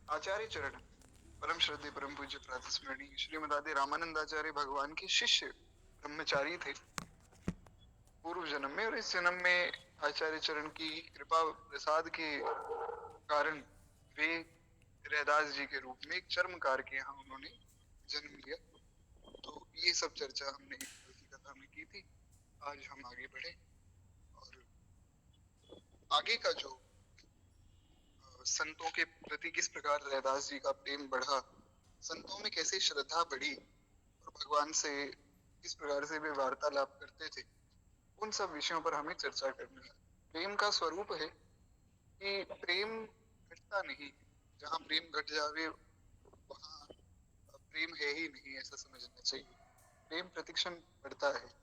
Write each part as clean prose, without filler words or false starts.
आचार्य चरण परम श्रद्धेय परम पूज्य प्रातस्मरणीय श्रीमद आदि रामानंदाचार्य भगवान के शिष्य ब्रह्मचारी थे पूर्व जन्म में, और इस जन्म में आचार्य चरण की कृपा प्रसाद के कारण वे रैदास जी के रूप में एक चर्मकार के यहाँ उन्होंने जन्म लिया। तो ये सब चर्चा हमने कल की कथा में की थी। आज हम आगे बढ़े और आगे का जो संतों के प्रति किस प्रकार रैदास जी का प्रेम बढ़ा, संतों में कैसे श्रद्धा बढ़ी और भगवान से किस प्रकार से वे वार्तालाप करते थे, उन सब विषयों पर हमें चर्चा करनी है। प्रेम का स्वरूप है कि प्रेम घटता नहीं, जहाँ प्रेम घट जावे वहाँ प्रेम है ही नहीं, ऐसा समझना चाहिए। प्रेम प्रतिक्षण बढ़ता है,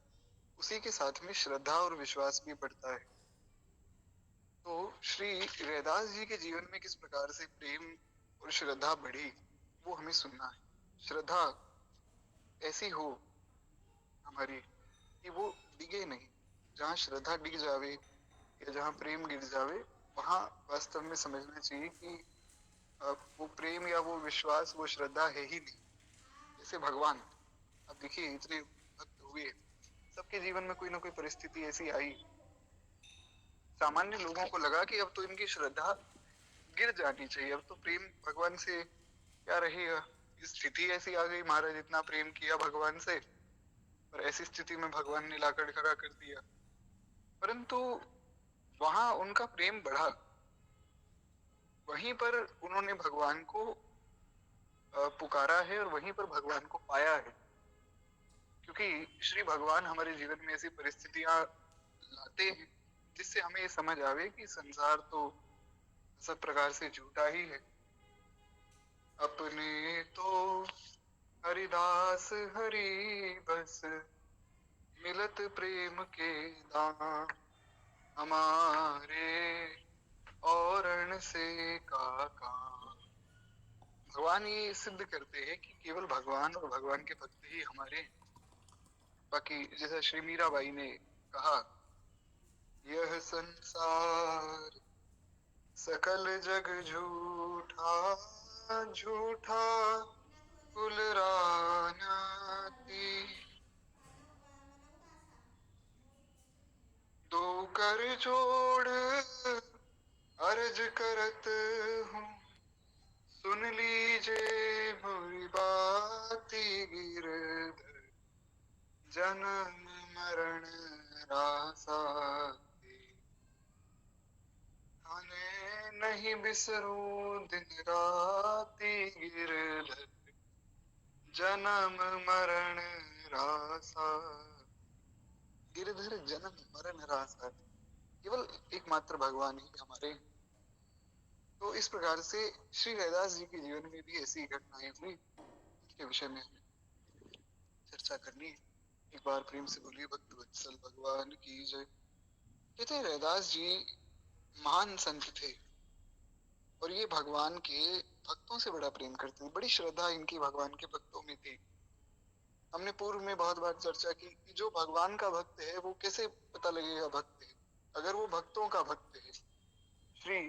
उसी के साथ में श्रद्धा और विश्वास भी बढ़ता है। तो श्री रैदास जी के जीवन में किस प्रकार से प्रेम और श्रद्धा बढ़ी वो हमें सुनना है। श्रद्धा ऐसी हो हमारी कि वो डिगे नहीं। जहाँ श्रद्धा डिग जावे या जहाँ प्रेम गिर जावे वहां वास्तव में समझना चाहिए कि वो प्रेम या वो विश्वास वो श्रद्धा है ही नहीं। जैसे भगवान, अब देखिए इतने भक्त हुए, सबके जीवन में कोई ना कोई परिस्थिति ऐसी आई, सामान्य लोगों को लगा कि अब तो इनकी श्रद्धा गिर जानी चाहिए, अब तो प्रेम भगवान से क्या रहेगा। इस स्थिति ऐसी आ गई, महाराज इतना प्रेम किया भगवान से और ऐसी स्थिति में भगवान ने लाकर खड़ा कर दिया। परंतु वहां उनका प्रेम बढ़ा, वहीं पर उन्होंने भगवान को पुकारा है और वहीं पर भगवान को पाया है। क्योंकि श्री भगवान हमारे जीवन में ऐसी परिस्थितियां लाते हैं जिससे हमें ये समझ आवे कि संसार तो सब प्रकार से झूठा ही है। अपने तो हरिदास हरि बस मिलत प्रेम के दाम, हमारे औरण से का काम। भगवान ये सिद्ध करते हैं कि केवल भगवान और भगवान के भक्त ही हमारे हैं। बाकी जैसा श्री मीराबाई ने कहा, यह संसार सकल जग झूठा, झूठा कुल रानाती, दो कर जोड़ अर्ज करत हूँ, सुन लीजे मोरी बाती गिरधर, जन्म मरण रासा थाने नहीं बिसरूं दिन राती गिरधर, जन्म मरण रासा। गिरधर जन्म मरण रासा, केवल एकमात्र भगवान ही हमारे। तो इस प्रकार से श्री रैदास जी के जीवन में भी ऐसी घटनाएं हुई, इसके विषय में हमें चर्चा करनी है। एक बार प्रेम से बोलिए भक्त वत्सल भगवान की जय। कहते हैं रैदास जी महान संत थे और ये भगवान के भक्तों से बड़ा प्रेम करते थे, बड़ी श्रद्धा इनकी भगवान के भक्तों में थी। हमने पूर्व में बहुत बार चर्चा की कि जो भगवान का भक्त है वो कैसे पता लगेगा भक्त है, अगर वो भक्तों का भक्त है। श्री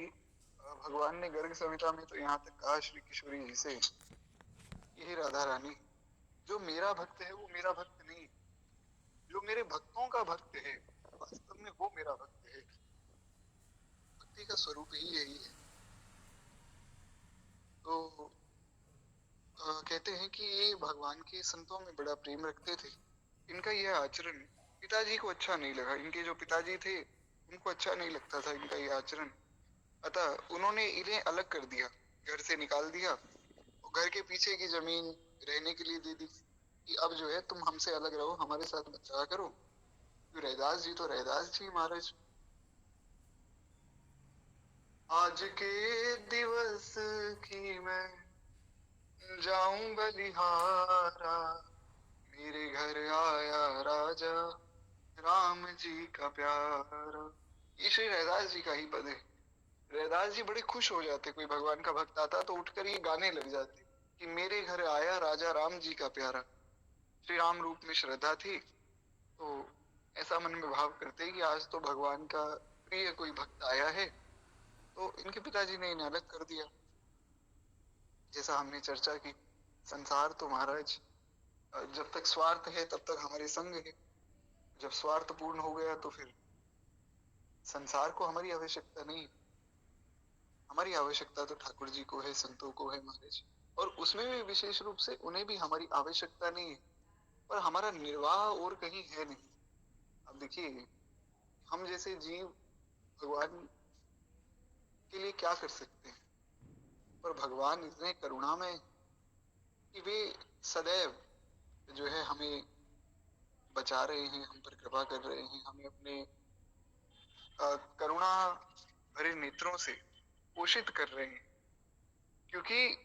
भगवान ने गर्ग संहिता में तो यहाँ तक कहा श्री किशोरी जी से, यही राधा रानी, जो मेरा भक्त है वो मेरा भक्त नहीं, जो मेरे भक्तों का भक्त है वास्तव में वो मेरा भक्त है। भक्ति का स्वरूप ही यही है। तो कहते हैं कि ये भगवान के संतों में बड़ा प्रेम रखते थे। इनका यह आचरण पिताजी को अच्छा नहीं लगा, इनके जो पिताजी थे उनको अच्छा नहीं लगता था इनका यह आचरण। अतः उन्होंने इन्हें अलग कर दिया, घर से निकाल दिया और घर के पीछे की जमीन रहने के लिए दे दी कि अब जो है तुम हमसे अलग रहो, हमारे साथ मत रहा करो। तो रैदास जी तो रैदास जी महाराज, आज के दिवस की मैं जाऊं बलिहारा, मेरे घर आया राजा राम जी का प्यारा। ये श्री रैदास जी का ही पद है। रैदास जी बड़े खुश हो जाते, कोई भगवान का भक्त आता तो उठकर ये गाने लग जाते कि मेरे घर आया राजा राम जी का प्यारा। श्री राम रूप में श्रद्धा थी तो ऐसा मन में भाव करते कि आज तो भगवान का प्रिय कोई भक्त आया है। तो इनके पिताजी ने इन्हें अलग कर दिया। जैसा हमने चर्चा की, संसार तो महाराज जब तक स्वार्थ है तब तक हमारे संग है, जब स्वार्थ पूर्ण हो गया तो फिर संसार को हमारी आवश्यकता नहीं। हमारी आवश्यकता तो ठाकुर जी को है, संतों को है महाराज, और उसमें भी विशेष रूप से उन्हें भी हमारी आवश्यकता नहीं है, पर हमारा निर्वाह और कहीं है नहीं। अब देखिए, हम जैसे जीव भगवान के लिए क्या कर सकते हैं, पर भगवान इतने करुणामय हैं कि वे सदैव जो है हमें बचा रहे हैं, हम पर कृपा कर रहे हैं, हमें अपने करुणा भरे नेत्रों से पोषित कर रहे हैं, क्योंकि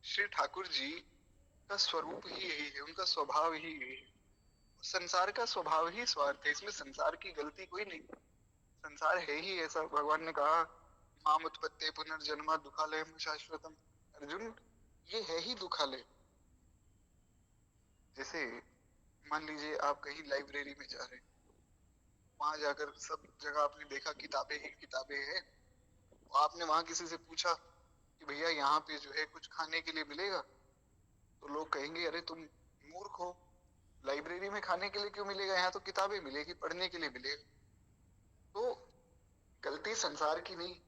श्री ठाकुर जी का स्वरूप ही यही है, उनका स्वभाव ही यही है। संसार का स्वभाव ही स्वार्थ है, इसमें संसार की गलती कोई नहीं। संसार है ही ऐसा, भगवान ने कहा माम उत्पत्ति पुनर्जन्मा दुखालयम शाश्वतम। अर्जुन, ये है ही दुखालय। जैसे मान लीजिए आप कहीं लाइब्रेरी में जा रहे हैं, वहां जाकर सब जगह आपने देखा किताबें ही किताबें हैं, आपने वहां किसी से पूछा कि भैया यहाँ पे जो है कुछ खाने के लिए मिलेगा, तो लोग कहेंगे अरे तुम मूर्ख हो, लाइब्रेरी में खाने के लिए क्यों मिलेगा, यहाँ तो किताबें मिलेगी, पढ़ने के लिए मिलेगा। तो गलती संसार की नहीं,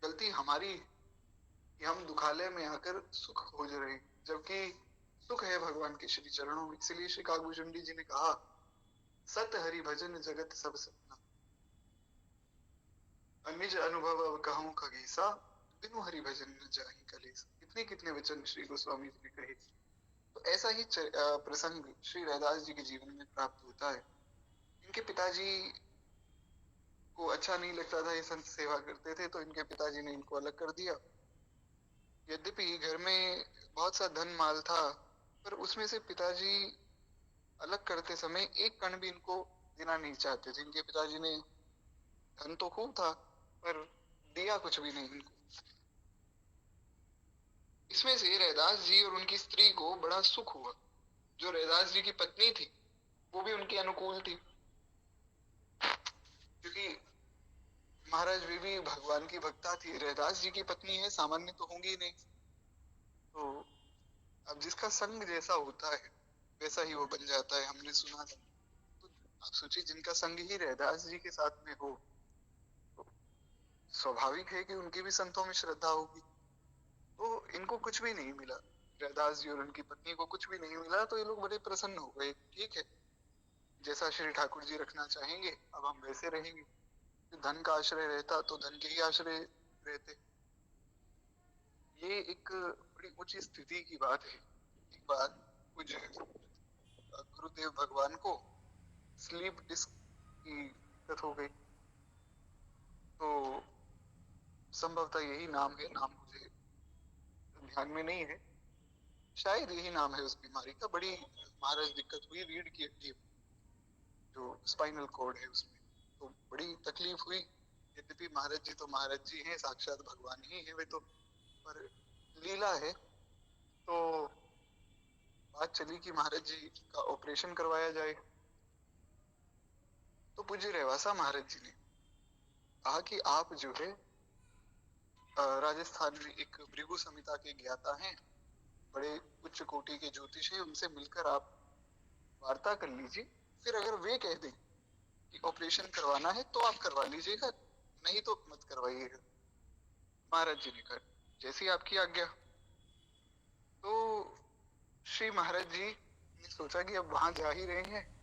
गलती हमारी कि हम दुखालय में आकर सुख खोज रहे हैं, जबकि सुख है भगवान के श्री चरणों में। इसलिए श्री काकभूषुंडी जी ने कहा सत हरि भजन जगत सब सपना, निज अनुभव अब कहूं खगेसा, बिनु हरि भजन न जाहि कलेसा। कितने कितने वचन श्री गोस्वामी जी ने कहे। तो ऐसा ही प्रसंग श्री रैदास जी के जीवन में प्राप्त होता है। इनके पिताजी को अच्छा नहीं लगता था, ये संत सेवा करते थे, तो इनके पिताजी ने इनको अलग कर दिया। यद्यपि घर में बहुत सा धन माल था, पर उसमें से पिताजी अलग करते समय एक कण भी इनको देना नहीं चाहते थे। इनके पिताजी ने धन तो खूब था, पर दिया कुछ भी नहीं इनको। इसमें से रैदास जी और उनकी स्त्री को बड़ा सुख हुआ। जो रैदास जी की पत्नी थी वो भी उनके अनुकूल थी, क्योंकि महाराज वे भी भगवान की भक्ता थी। रैदास जी की पत्नी है, सामान्य तो होंगी नहीं। तो अब जिसका संग जैसा होता है वैसा ही वो बन जाता है, हमने सुना था। तो आप सोचिए, जिनका संग ही रैदास जी के साथ में हो, तो स्वाभाविक है कि उनकी भी संतों में श्रद्धा होगी। तो इनको कुछ भी नहीं मिला, रैदास जी और उनकी पत्नी को कुछ भी नहीं मिला, तो ये लोग बड़े प्रसन्न हो गए। ठीक है, जैसा श्री ठाकुर जी रखना चाहेंगे अब हम वैसे रहेंगे। धन का आश्रय रहता तो धन के ही आश्रय रहते। ये एक बड़ी उच्च स्थिति की बात है। एक बार कुछ गुरुदेव भगवान को स्लीप डिस्क की दिक्कत हो गई, तो संभवतः यही नाम है, नाम मुझे ध्यान में नहीं है, शायद यही नाम है उस बीमारी का। बड़ी महाराज दिक्कत हुई, रीढ़ की हड्डी जो स्पाइनल कॉर्ड है उसमें, तो बड़ी तकलीफ हुई। यद्यपि महाराज जी तो महाराज जी हैं, साक्षात भगवान ही है वे तो, पर लीला है। तो बात चली कि महाराज जी का ऑपरेशन करवाया जाए। तो पूज्य रेवासा महाराज जी ने कहा कि आप जो है राजस्थान में एक भृगु संहिता के ज्ञाता हैं, बड़े उच्च कोटि के ज्योतिष हैं, उनसे मिलकर आप वार्ता कर लीजिए। फिर अगर वे कह दें कि ऑपरेशन करवाना है तो आप करवा लीजिएगा, नहीं तो मत करवाइएगा। महाराज जी ने कहा जैसी आपकी आज्ञा। तो श्री महाराज जी ने सोचा कि अब वहां जा ही रहे हैं,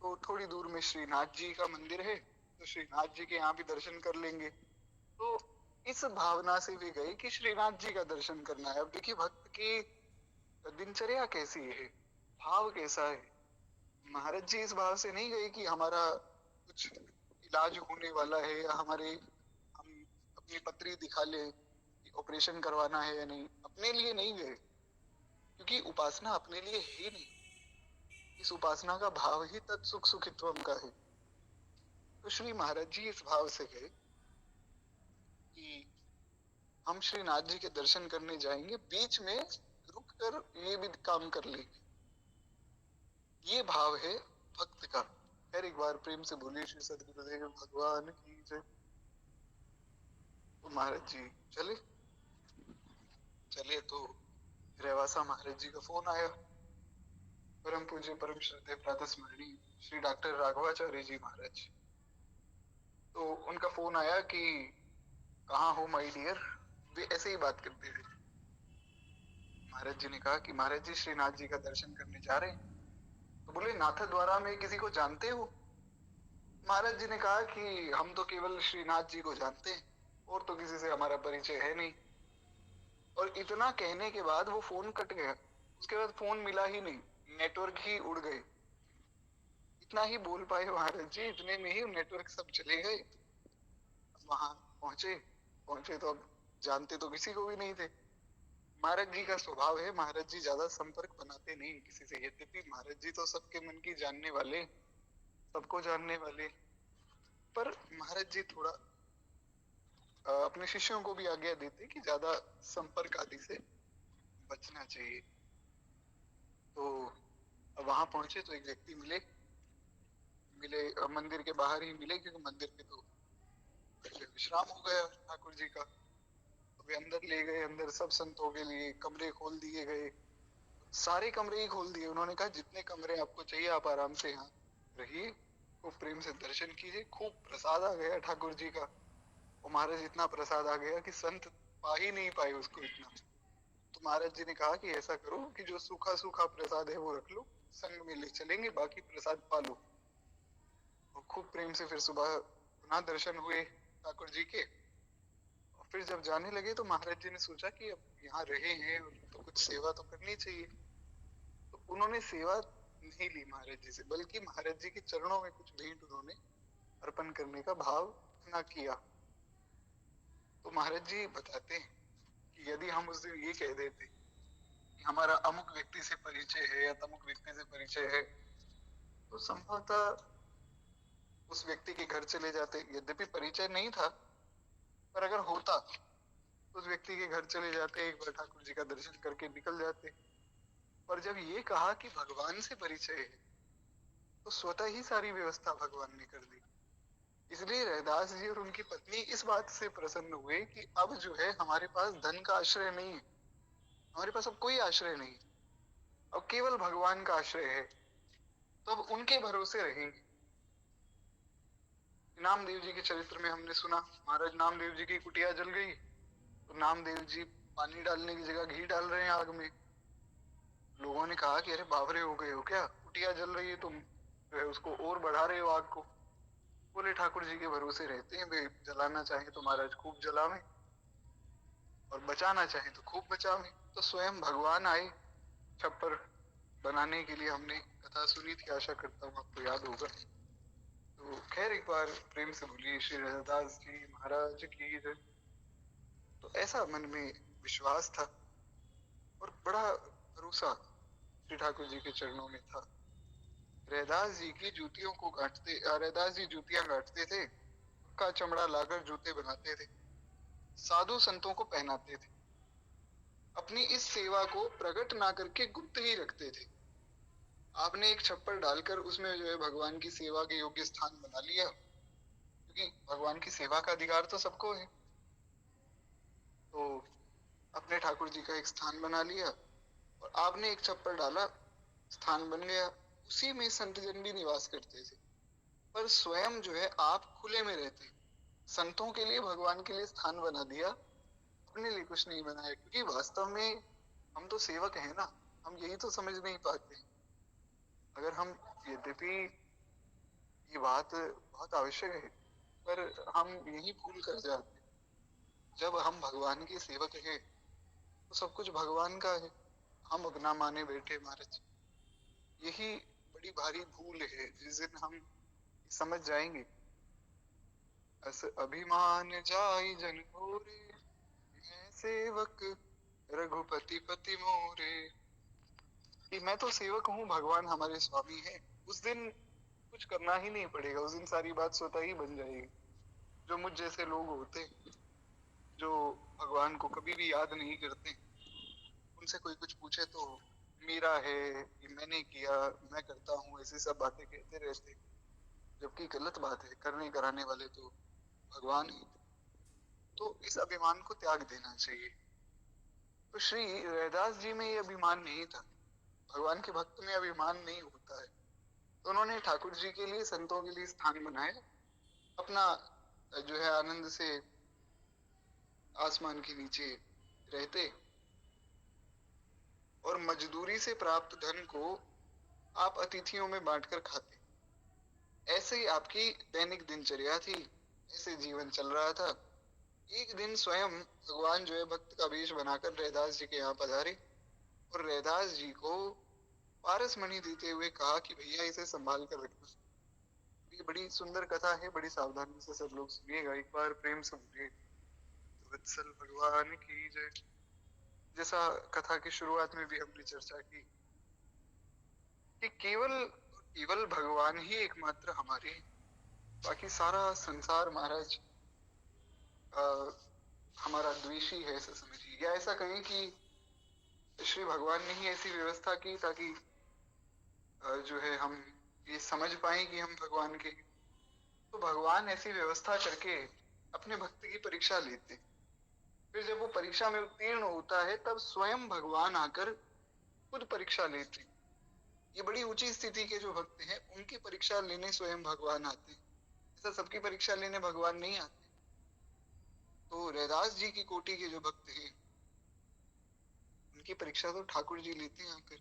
तो थोड़ी दूर में श्रीनाथ जी का मंदिर है, तो श्रीनाथ जी के यहाँ भी दर्शन कर लेंगे। तो इस भावना से वे गए कि श्रीनाथ जी का दर्शन करना है। अब देखिए भक्त की दिनचर्या कैसी है, भाव कैसा है। महाराज जी इस भाव से नहीं गए कि हमारा कुछ इलाज होने वाला है, या हमारे हम अपनी पत्री दिखा ले कि ऑपरेशन करवाना है या नहीं। अपने लिए नहीं गए, क्योंकि उपासना अपने लिए ही नहीं, इस उपासना का भाव ही तत्सुख सुखित्वम का है। तो श्री महाराज जी इस भाव से गए कि हम श्री नाथ जी के दर्शन करने जाएंगे, बीच में रुक कर ये भी काम कर लेंगे। ये भाव है भक्त का। फिर एक बार प्रेम से बोलिए श्री सदगुरुदेव भगवान की जय। तो महाराज जी चले। चले तो रेवासा महाराज जी का फोन आया। परम पूज्य परम श्रद्धेय प्रातः स्मरणीय श्री डॉक्टर राघवाचार्य जी महाराज, तो उनका फोन आया कि कहाँ हो माय डियर। वे ऐसे ही बात करते थे। महाराज जी ने कहा कि महाराज जी श्रीनाथ जी का दर्शन करने जा रहे हैं। तो बोले नाथ द्वारा में किसी को जानते हो? महाराज जी ने कहा कि हम तो केवल श्रीनाथ जी को जानते हैं और तो किसी से हमारा परिचय है नहीं। और इतना कहने के बाद वो फोन कट गया। उसके बाद फोन मिला ही नहीं, नेटवर्क ही उड़ गए। इतना ही बोल पाए महाराज जी, इतने में ही नेटवर्क सब चले गए। वहां पहुंचे पहुंचे तो अब जानते तो किसी को भी नहीं थे। महाराज जी का स्वभाव है, महाराज जी ज्यादा संपर्क बनाते नहीं किसी से। यद्यपि महाराज जी तो सबके मन की जानने वाले, सबको जानने वाले, पर महाराज जी थोड़ा अपने शिष्यों को भी आज्ञा देते कि ज्यादा संपर्क आदि से बचना चाहिए। तो वहां पहुंचे तो एक व्यक्ति मिले। मंदिर के बाहर ही मिले, क्योंकि मंदिर में तो पहले विश्राम हो गया ठाकुर जी का। तो वे अंदर ले गए। अंदर सब संतों के लिए कमरे खोल दिए गए, सारे कमरे ही खोल दिए। उन्होंने कहा जितने कमरे आपको चाहिए आप आराम से यहाँ रहिए, खूब प्रेम से दर्शन कीजिए। खूब प्रसाद आ गया ठाकुर जी का। और महाराज इतना प्रसाद आ गया कि संत पा ही नहीं पाए उसको इतना। तो महाराज जी ने कहा कि ऐसा करो कि जो सूखा सूखा प्रसाद है वो रख लो, संग में ले चलेंगे, बाकी प्रसाद पालो। और खूब प्रेम से फिर सुबह पुनः दर्शन हुए ठाकुर जी के। और फिर जब जाने लगे तो महाराज जी ने सोचा कि अब यहाँ रहे हैं तो कुछ सेवा तो करनी चाहिए। तो उन्होंने सेवा नहीं ली महाराज जी से, बल्कि महाराज जी के चरणों में कुछ भेंट उन्होंने अर्पण करने का भाव न किया। तो महाराज जी बताते हैं कि यदि हम उस दिन ये कह देते कि हमारा अमुक व्यक्ति से परिचय है या तमुक व्यक्ति से परिचय है, तो संभवतः उस व्यक्ति के घर चले जाते। यद्यपि परिचय नहीं था, पर अगर होता तो उस व्यक्ति के घर चले जाते, एक बार ठाकुर जी का दर्शन करके निकल जाते। पर जब ये कहा कि भगवान से परिचय है, तो स्वतः ही सारी व्यवस्था भगवान ने कर दी। इसलिए रैदास जी और उनकी पत्नी इस बात से प्रसन्न हुए कि अब जो है हमारे पास धन का आश्रय नहीं है, हमारे पास अब कोई आश्रय नहीं, अब केवल भगवान का आश्रय है। तो अब उनके भरोसे रहेंगे। नामदेव जी के चरित्र में हमने सुना, महाराज नामदेव जी की कुटिया जल गई तो नामदेव जी पानी डालने की जगह घी डाल रहे हैं आग में। लोगों ने कहा कि अरे बावरे हो गए हो क्या, कुटिया जल रही है तुम जो है उसको और बढ़ा रहे हो आग को। बोले ठाकुर जी के भरोसे रहते हैं, वे जलाना चाहे तो महाराज खूब जलावे और बचाना चाहे तो खूब बचावे। तो स्वयं भगवान आए छप्पर बनाने के लिए। हमने कथा सुनी थी, आशा करता हूँ आपको याद होगा। तो खैर एक बार प्रेम से बोलिए श्री रैदास जी महाराज की जय। तो ऐसा मन में विश्वास था और बड़ा भरोसा श्री ठाकुर जी के चरणों में था। रैदास जी की जूतियों को गांठते, रैदास जी जूतियां गांठते थे, का चमड़ा लाकर जूते बनाते थे, साधु संतों को पहनाते थे। अपनी इस सेवा को प्रकट ना करके गुप्त ही रखते थे। आपने एक छप्पर डालकर उसमें जो है भगवान की सेवा के योग्य स्थान बना लिया, क्योंकि भगवान की सेवा का अधिकार तो सबको है। तो अपने ठाकुर जी का एक स्थान बना लिया और आपने एक छप्पर डाला, स्थान बन गया। उसी में संत जन भी निवास करते थे, पर स्वयं जो है आप खुले में रहते। संतों के लिए भगवान के लिए स्थान बना दिया, अपने लिए कुछ नहीं बनाया। क्योंकि वास्तव में हम तो सेवक हैं ना, हम यही तो समझ नहीं पाते। अगर हम, यद्यपि ये बात बहुत आवश्यक है, पर हम यही भूल कर जाते। जब हम भगवान के सेवक हैं तो सब कुछ भगवान का है, हम अपना माने बैठे महाराज। यही बड़ी भारी भूल है। जिस दिन हम समझ जाएंगे, अस अभिमान जाई जन होरे, मैं सेवक रघुपति पति मोरे, कि मैं तो सेवक हूँ, भगवान हमारे स्वामी है। उस दिन कुछ करना ही नहीं पड़ेगा, उस दिन सारी बात स्वतः ही बन जाएगी। जो मुझ जैसे लोग होते, जो भगवान को कभी भी याद नहीं करते, उनसे कोई कुछ पूछे तो मेरा है, ये मैंने किया, मैं करता हूँ, ऐसी सब बातें कहते रहते। जबकि गलत बात है, करने कराने वाले तो भगवान ही। तो इस अभिमान को त्याग देना चाहिए। तो श्री रैदास जी में ये अभिमान नहीं था, भगवान के भक्त में अभिमान नहीं होता है। तो उन्होंने ठाकुर जी के लिए, संतों के लिए स्थान बनाया, अपना जो है आनंद से आसमान के नीचे रहते और मजदूरी से प्राप्त धन को आप अतिथियों में बांटकर खाते। ऐसे ही आपकी दैनिक दिनचर्या थी, ऐसे जीवन चल रहा था। एक दिन स्वयं भगवान जो है भक्त का वेश बनाकर रैदास जी के यहाँ पधारे और रैदास जी को पारस मणि देते हुए कहा कि भैया इसे संभाल कर रखना। ये बड़ी सुंदर कथा है, बड़ी सावधानी से सब लोग सुनिएगा, एक बार प्रेम से बोलिए तो वत्सल भगवान की जय। जैसा कथा की शुरुआत में भी हमने चर्चा की कि केवल केवल भगवान ही एकमात्र हमारे हैं, बाकी सारा संसार महाराज हमारा द्वेषी है, ऐसा समझिए। या ऐसा कहें कि श्री भगवान ने ही ऐसी व्यवस्था की ताकि जो है हम ये समझ पाए कि हम भगवान के। तो भगवान ऐसी व्यवस्था करके अपने भक्त की परीक्षा लेते, फिर जब वो परीक्षा में उत्तीर्ण होता है तब स्वयं भगवान आकर खुद परीक्षा लेते। ये बड़ी ऊंची स्थिति के जो भक्त हैं उनकी परीक्षा लेने स्वयं भगवान आते हैं, ऐसा सबकी परीक्षा लेने भगवान नहीं आते। तो रैदास जी की कोटि के जो भक्त हैं उनकी परीक्षा तो ठाकुर जी लेते हैं आकर।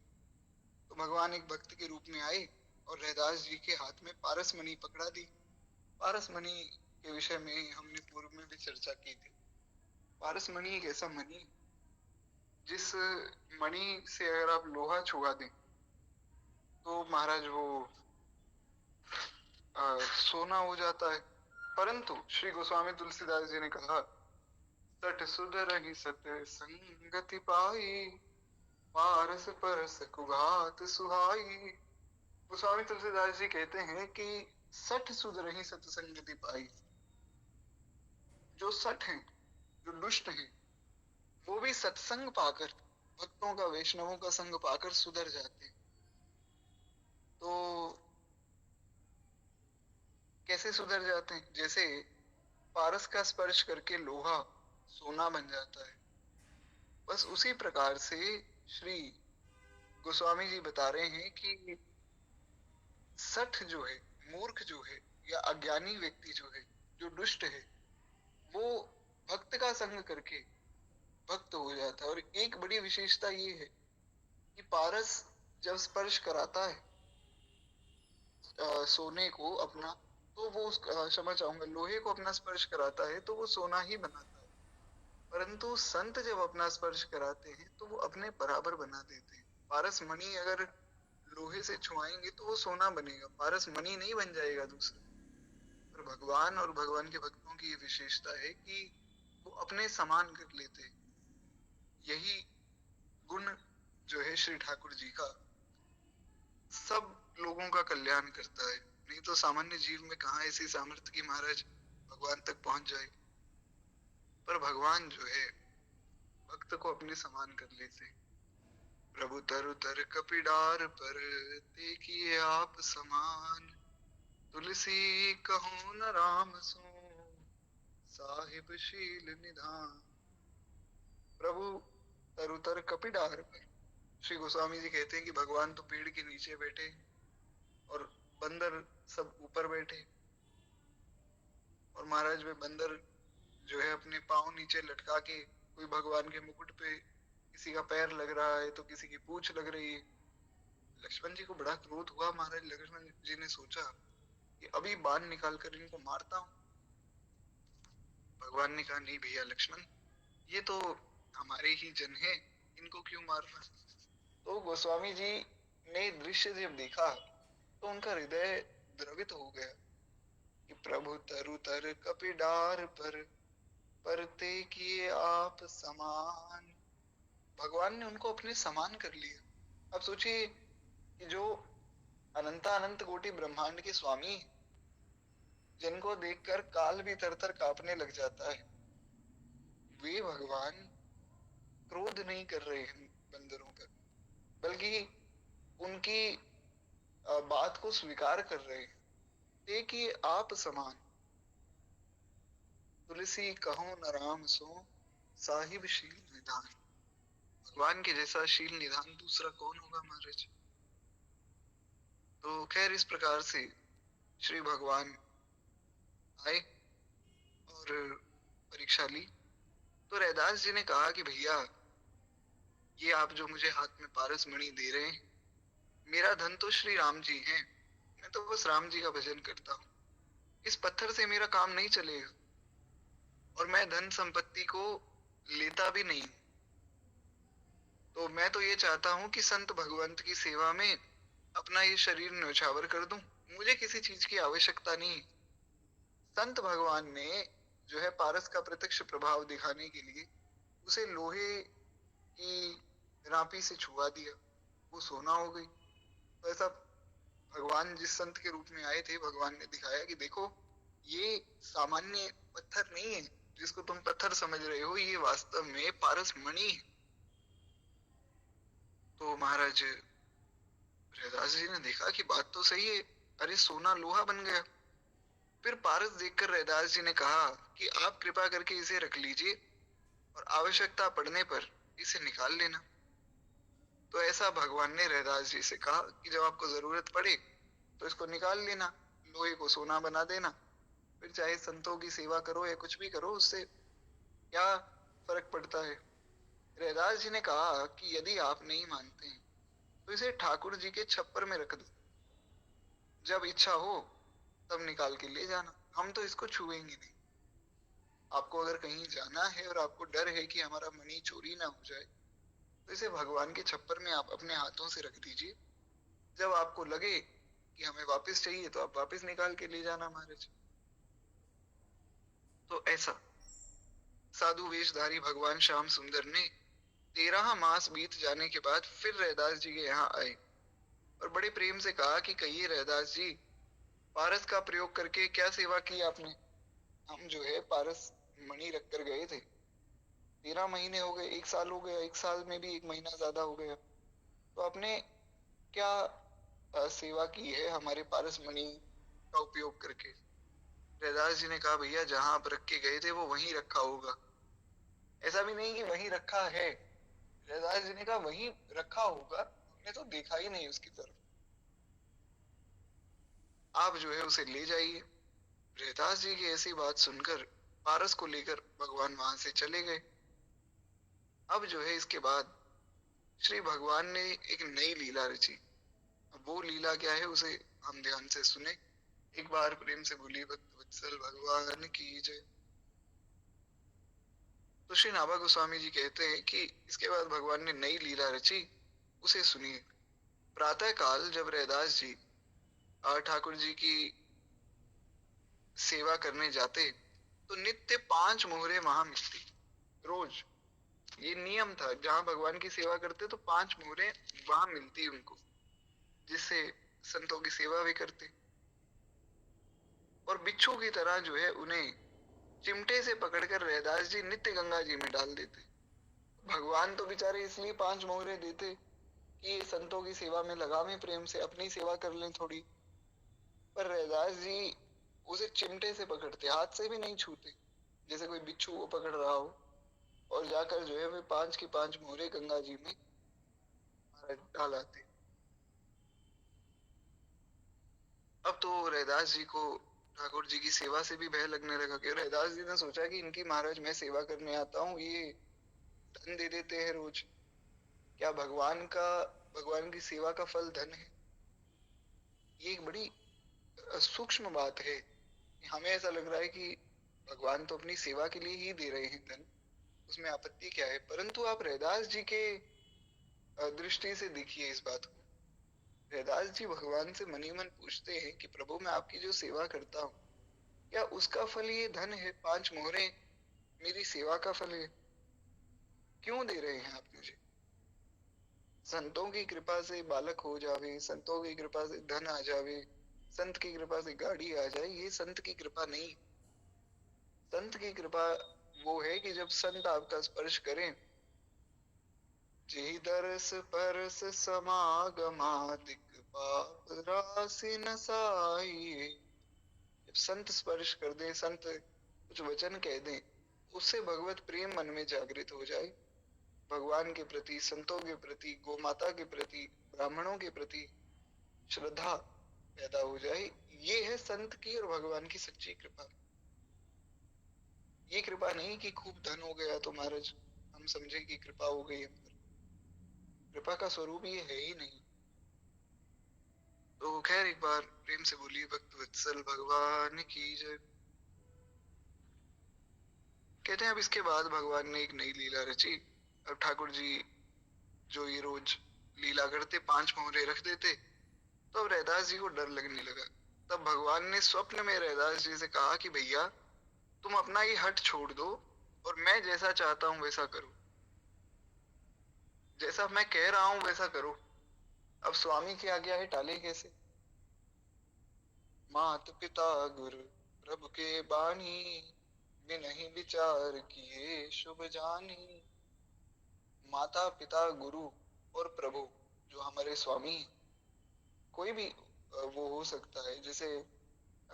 तो भगवान एक भक्त के रूप में आए और रैदास जी के हाथ में पारस मणि पकड़ा दी। पारस मणि के विषय में हमने पूर्व में भी चर्चा की थी। पारस मणि एक ऐसा मणि जिस मणि से अगर आप लोहा छुआ दें तो महाराज वो सोना हो जाता है। परंतु श्री गोस्वामी तुलसीदास जी ने कहा, सठ सुधरहि सत संगति पाई, पारस परस कुघात सुहाई। गोस्वामी तुलसीदास जी कहते हैं कि सठ सुधरहि सत्संगति पाई। जो सठ हैं, जो दुष्ट हैं, वो भी सत्संग पाकर, भक्तों का, वैष्णवों का संग पाकर सुधर जाते हैं। तो कैसे सुधर जाते हैं? जैसे पारस का स्पर्श करके लोहा सोना बन जाता है, बस उसी प्रकार से श्री गोस्वामी जी बता रहे हैं कि सठ जो है, मूर्ख जो है या अज्ञानी व्यक्ति जो है, जो दुष्ट है, वो भक्त का संग करके भक्त हो जाता है। और एक बड़ी विशेषता ये है कि पारस जब स्पर्श कराता है सोने को अपना, तो वो क्षमा चाहूंगा, लोहे को अपना स्पर्श कराता है तो वो सोना ही बनाता है। परंतु संत जब अपना स्पर्श कराते हैं तो वो अपने बराबर बना देते हैं। पारस मणि अगर लोहे से छुआएंगे तो वो सोना बनेगा, पारस मणि नहीं बन जाएगा दूसरा। पर भगवान और भगवान के भक्तों की ये विशेषता है कि वो अपने समान कर लेते हैं। यही गुण जो है श्री ठाकुर जी का, सब लोगों का कल्याण करता है। नहीं तो सामान्य जीव में कहाँ ऐसी सामर्थ्य की महाराज भगवान तक पहुंच जाए। पर भगवान जो है भक्त को अपने समान कर लेते हैं। प्रभु तरु तर कपिडार पर, ते किए आप समान, तुलसी कहूँ न राम सो, साहिब शील निधान। प्रभु तरुतर कपिडार पर, श्री गोस्वामी जी कहते हैं कि भगवान तो पेड़ के नीचे बैठे और बंदर सब ऊपर बैठे, और महाराज वे बंदर जो है अपने पांव नीचे लटका के, कोई भगवान के मुकुट पे किसी का पैर लग रहा है तो किसी की पूंछ लग रही है। लक्ष्मण जी को बड़ा क्रोध हुआ। महाराज लक्ष्मण जी ने सोचा कि अभी बाण निकाल कर इनको मारता हूं। भगवान ने कहा, नहीं भैया लक्ष्मण, ये तो हमारे ही जन हैं, इनको क्यों मारना। तो गोस्वामी जी ने दृश्य जब देखा तो उनका हृदय द्रवित हो गया कि प्रभु तरु तर कपिडार पर, परते किए आप समान। भगवान ने उनको अपने समान कर लिया। अब सोचिए कि जो अनंत कोटि ब्रह्मांड के स्वामी, जिनको देखकर काल भी तरतर कांपने लग जाता है, वे भगवान क्रोध नहीं कर रहे हैं बंदरों पर, बल्कि उनकी बात को स्वीकार कर रहे हैं। देखिए आप समान, तुलसी कहो न राम सो, साहिब शील निधान। भगवान के जैसा शील निधान दूसरा कौन होगा महाराज। तो खैर इस प्रकार से श्री भगवान आए और परीक्षा ली। तो रैदास जी ने कहा कि भैया ये आप जो मुझे हाथ में पारस मणि दे रहे हैं, मेरा धन तो श्री राम जी हैं, मैं तो बस राम जी का भजन करता हूँ, इस पत्थर से मेरा काम नहीं चलेगा और मैं धन संपत्ति को लेता भी नहीं। तो मैं तो ये चाहता हूँ कि संत भगवंत की सेवा में अपना ये शरीर न्यौछावर कर दूं, मुझे किसी चीज की आवश्यकता नहीं। संत भगवान ने जो है पारस का प्रत्यक्ष प्रभाव दिखाने के लिए उसे लोहे की रापी से छुआ दिया, वो सोना हो गई। तो ऐसा भगवान जिस संत के रूप में आए थे, भगवान ने दिखाया कि देखो ये सामान्य पत्थर नहीं है जिसको तुम पत्थर समझ रहे हो, ये वास्तव में पारस मणि है। तो महाराज रैदास जी ने देखा कि बात तो सही है, अरे सोना लोहा बन गया। फिर पारस देखकर रैदास जी ने कहा कि आप कृपा करके इसे रख लीजिए और आवश्यकता पड़ने पर इसे निकाल लेना। तो ऐसा भगवान ने रैदास जी से कहा कि जब आपको जरूरत पड़े तो इसको निकाल लेना, लोहे को सोना बना देना, फिर चाहे संतों की सेवा करो या कुछ भी करो, उससे क्या फर्क पड़ता है। रैदास जी ने कहा कि यदि आप नहीं मानते हैं तो इसे ठाकुर जी के छप्पर में रख दो, जब इच्छा हो तब निकाल के ले जाना, हम तो इसको छुएंगे नहीं। आपको अगर कहीं जाना है और आपको डर है कि हमारा मणि चोरी ना हो जाए, तो इसे भगवान के छप्पर में आप अपने हाथों से रख दीजिए, जब आपको लगे कि हमें वापस चाहिए तो आप वापस निकाल के ले जाना महाराज। तो ऐसा साधु वेशधारी भगवान श्याम सुंदर ने 13 मास बीत जाने के बाद फिर रैदास जी के यहाँ आए और बड़े प्रेम से कहा कि कहिए रैदास जी, पारस का प्रयोग करके क्या सेवा की आपने। हम जो है पारस मणि रख कर गए थे, 13 महीने हो गए, 1 साल हो गया, 1 साल में भी 1 महीना ज्यादा हो गया, तो आपने क्या सेवा की है हमारे पारस मणि का उपयोग करके। रैदास जी ने कहा भैया जहां आप रख के गए थे वो वहीं रखा होगा, ऐसा भी नहीं कि वहीं रखा है। रैदास जी ने कहा वहीं रखा होगा, हमने तो देखा ही नहीं उसकी तरफ, आप जो है उसे ले जाइए। रैदास जी की ऐसी बात सुनकर पारस को लेकर भगवान वहां से चले गए। अब जो है इसके बाद श्री भगवान ने एक नई लीला रची। अब वो लीला क्या है उसे हम ध्यान से सुने। एक बार प्रेम से बोलिए भक्त वत्सल भगवान की जय। तो श्री नाभा गोस्वामी जी कहते हैं कि इसके बाद भगवान ने नई लीला रची, उसे सुनिए। प्रातः काल जब रैदास जी ठाकुर जी की सेवा करने जाते तो नित्य 5 मोहरे वहां मिलती, रोज ये नियम था, जहां भगवान की सेवा करते तो 5 मोहरे वहां मिलती उनको, जिससे संतों की सेवा भी करते। और बिच्छू की तरह जो है उन्हें चिमटे से पकड़कर रैदास जी नित्य गंगा जी में डाल देते। भगवान तो बेचारे इसलिए 5 मोहरे देते कि ये संतों की सेवा में लगा में प्रेम से अपनी सेवा कर लें थोड़ी, पर रैदास जी उसे चिमटे से पकड़ते, हाथ से भी नहीं छूते, जैसे कोई बिच्छू को पकड़ रहा हो, और जाकर जो है वे 5 की 5 मोहरे गंगा जी में डाल आते। अब तो रैदास जी को ठाकुर जी की सेवा से भी भय लगने लगा कि रैदास जी ने सोचा कि इनकी महाराज मैं सेवा करने आता हूँ, ये धन दे देते हैं रोज, क्या भगवान की सेवा का फल धन है। ये एक बड़ी सूक्ष्म बात है। हमें ऐसा लग रहा है कि भगवान तो अपनी सेवा के लिए ही दे रहे हैं धन, उसमें आपत्ति क्या है, परंतु आप रैदास जी के दृष्टि से देखिए इस बात को। रैदास जी भगवान से मनी मन पूछते हैं कि प्रभु मैं आपकी जो सेवा करता हूँ, क्या उसका फल ये धन है, 5 मोहरे मेरी सेवा का फल है, क्यों दे रहे हैं आप मुझे। संतों की कृपा से बालक हो जावे, संतों की कृपा से धन आ जावे, संत की कृपा से गाड़ी आ जाए, ये संत की कृपा नहीं। संत की कृपा वो है कि जब संत आपका स्पर्श करें, जेहि दरस परस समागमादिक पाप राशि नसाई। जब संत स्पर्श कर दें, संत कुछ वचन कह दें, उससे भगवत प्रेम मन में जागृत हो जाए, भगवान के प्रति, संतों के प्रति, गौ माता के प्रति, ब्राह्मणों के प्रति श्रद्धा पैदा हो जाए, ये है संत की और भगवान की सच्ची कृपा। ये कृपा नहीं कि खूब धन हो गया तो महाराज हम समझे कि कृपा हो गई हम पर। कृपा का स्वरूप ये है ही नहीं। तो खैर एक बार प्रेम से बोलिए भक्त वत्सल भगवान की जय। कहते हैं अब इसके बाद भगवान ने एक नई लीला रची। अब ठाकुर जी जो ये रोज लीला करते, 5 मोहरे रख देते, तो अब रैदास जी को डर लगने लगा। तब भगवान ने स्वप्न में रैदास जी से कहा कि भैया तुम अपना ये हट छोड़ दो और मैं जैसा चाहता हूं वैसा करो, जैसा मैं कह रहा हूं वैसा करो। अब स्वामी की आज्ञा है, टाले कैसे। मात पिता गुरु प्रभु के बानी, बिनहि विचार किए शुभ जानी। माता पिता गुरु और प्रभु जो हमारे स्वामी, कोई भी वो हो सकता है। जैसे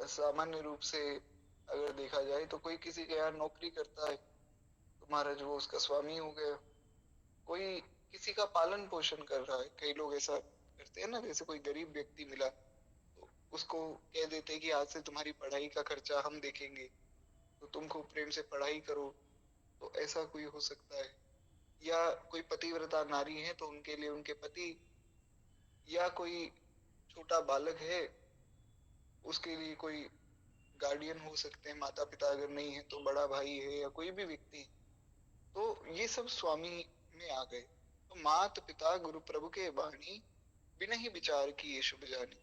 सामान्य रूप से अगर देखा जाए तो कोई किसी के यहाँ नौकरी करता है तो महाराज वो उसका स्वामी हो गया। कोई किसी का पालन पोषण कर रहा है, कई लोग ऐसा करते हैं ना। जैसे कोई गरीब व्यक्ति मिला तो उसको कह देते हैं कि आज से तुम्हारी पढ़ाई का खर्चा हम देखेंगे, तो तुम खूब प्रेम से पढ़ाई करो। तो ऐसा कोई हो सकता है। या कोई पतिव्रता नारी है तो उनके लिए उनके पति, या कोई छोटा बालक है उसके लिए कोई गार्डियन हो सकते हैं। माता पिता अगर नहीं है तो बड़ा भाई है या कोई भी व्यक्ति, तो ये सब स्वामी में आ गए। तो मात पिता गुरु प्रभु के बानी, बिना ही विचार किए शुभ जानी।